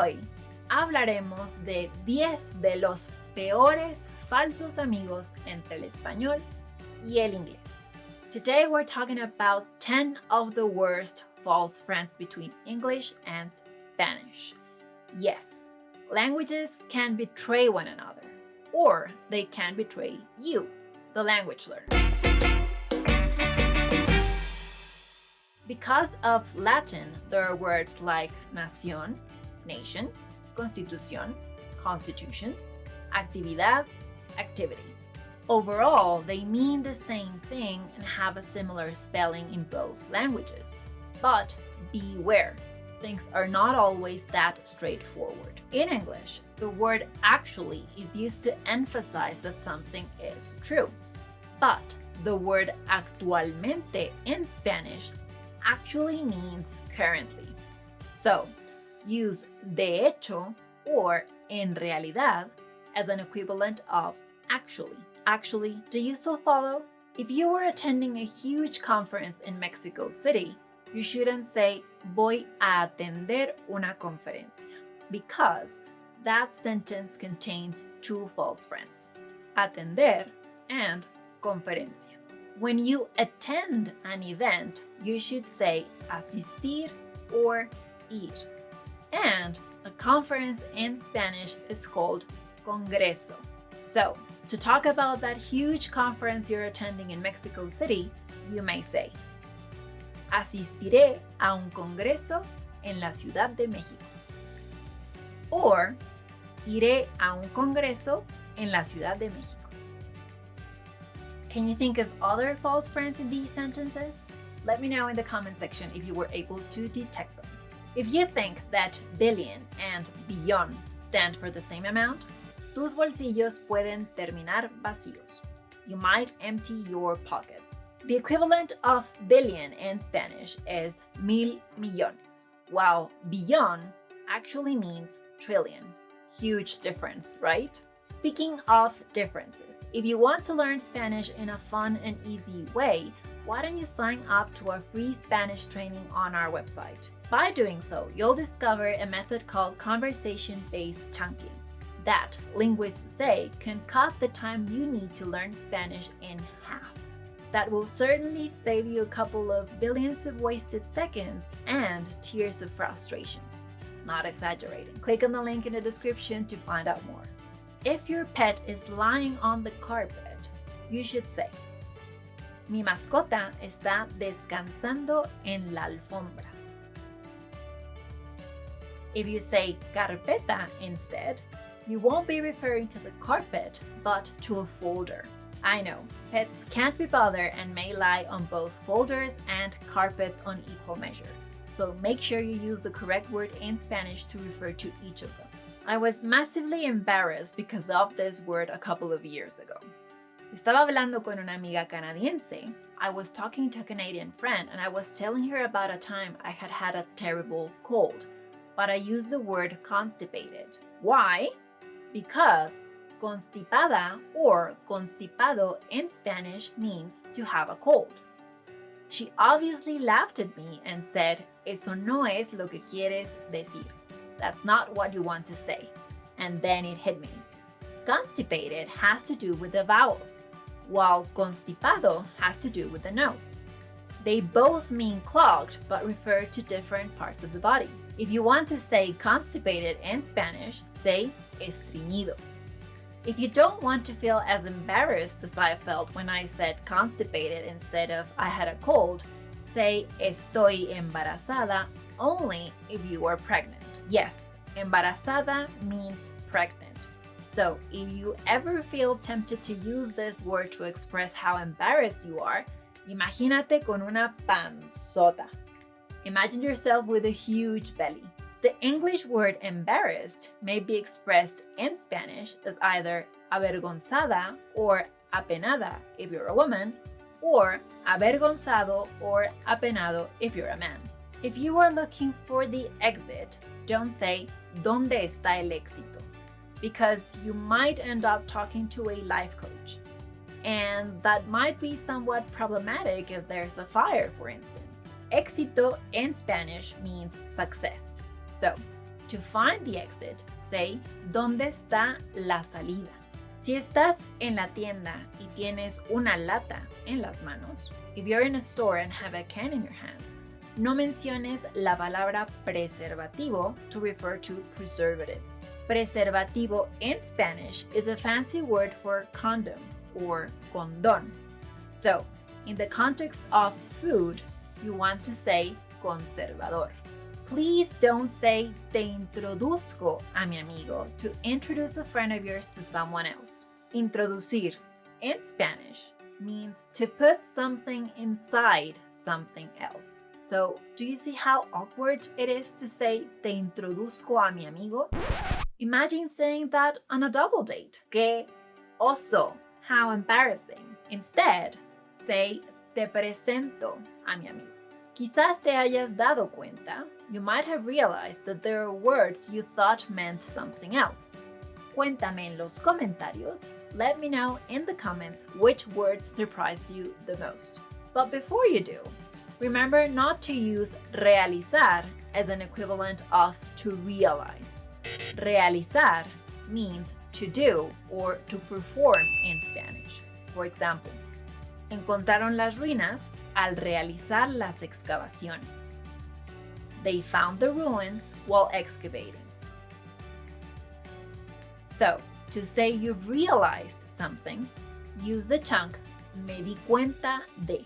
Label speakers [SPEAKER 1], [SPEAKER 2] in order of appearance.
[SPEAKER 1] Hoy hablaremos de 10 de los peores falsos amigos entre el español y el inglés. Today we're talking about 10 of the worst false friends between English and Spanish. Yes, languages can betray one another, or they can betray you, the language learner. Because of Latin, there are words like nación, nation, constitución, constitution, actividad, activity. Overall, they mean the same thing and have a similar spelling in both languages. But beware, things are not always that straightforward. In English, the word actually is used to emphasize that something is true. But the word actualmente in Spanish actually means currently. So, use de hecho or en realidad as an equivalent of actually. Actually, do you still follow? If you were attending a huge conference in Mexico City, you shouldn't say voy a atender una conferencia, because that sentence contains two false friends, atender and conferencia. When you attend an event, you should say asistir or ir. And a conference in Spanish is called congreso. So, to talk about that huge conference you're attending in Mexico City, you may say, asistiré a un congreso en la Ciudad de México. Or, iré a un congreso en la Ciudad de México. Can you think of other false friends in these sentences? Let me know in the comment section if you were able to detect them. If you think that billion and billón stand for the same amount, tus bolsillos pueden terminar vacíos. You might empty your pockets. The equivalent of billion in Spanish is mil millones, while billón actually means trillion. Huge difference, right? Speaking of differences, if you want to learn Spanish in a fun and easy way, why don't you sign up to our free Spanish training on our website? By doing so, you'll discover a method called conversation-based chunking that, linguists say, can cut the time you need to learn Spanish in half. That will certainly save you a couple of billions of wasted seconds and tears of frustration. Not exaggerating. Click on the link in the description to find out more. If your pet is lying on the carpet, you should say, mi mascota está descansando en la alfombra. If you say carpeta instead, you won't be referring to the carpet, but to a folder. I know, pets can't be bothered and may lie on both folders and carpets on equal measure. So make sure you use the correct word in Spanish to refer to each of them. I was massively embarrassed because of this word a couple of years ago. Estaba hablando con una amiga canadiense. I was talking to a Canadian friend and I was telling her about a time I had had a terrible cold, but I used the word constipated. Why? Because constipada or constipado in Spanish means to have a cold. She obviously laughed at me and said, eso no es lo que quieres decir. That's not what you want to say. And then it hit me. Constipated has to do with the vowels, while constipado has to do with the nose. They both mean clogged, but refer to different parts of the body. If you want to say constipated in Spanish, say estreñido. If you don't want to feel as embarrassed as I felt when I said constipated instead of I had a cold, say estoy embarazada only if you are pregnant. Yes, embarazada means pregnant. So if you ever feel tempted to use this word to express how embarrassed you are, imagínate con una panzota. Imagine yourself with a huge belly. The English word embarrassed may be expressed in Spanish as either avergonzada or apenada if you're a woman, or avergonzado or apenado if you're a man. If you are looking for the exit, don't say, ¿Dónde está el éxito? Because you might end up talking to a life coach. And that might be somewhat problematic if there's a fire, for instance. Éxito in Spanish means success. So, To find the exit, say, ¿dónde está la salida? Si estás en la tienda y tienes una lata en las manos, if you're in a store and have a can in your hand, no menciones la palabra preservativo to refer to preservatives. Preservativo in Spanish is a fancy word for condom or condón. So, in the context of food, you want to say conservador. Please don't say te introduzco a mi amigo to introduce a friend of yours to someone else. Introducir in Spanish means to put something inside something else. So, do you see how awkward it is to say te introduzco a mi amigo? Imagine saying that on a double date. Que oso, how embarrassing. Instead, say te presento a mi amigo. Quizás te hayas dado cuenta, you might have realized that there are words you thought meant something else. Cuéntame en los comentarios. Let me know in the comments which words surprised you the most. But before you do, remember not to use realizar as an equivalent of to realize. Realizar means to do or to perform in Spanish. For example, encontraron las ruinas al realizar las excavaciones. They found the ruins while excavating. So, to say you've realized something, use the chunk me di cuenta de.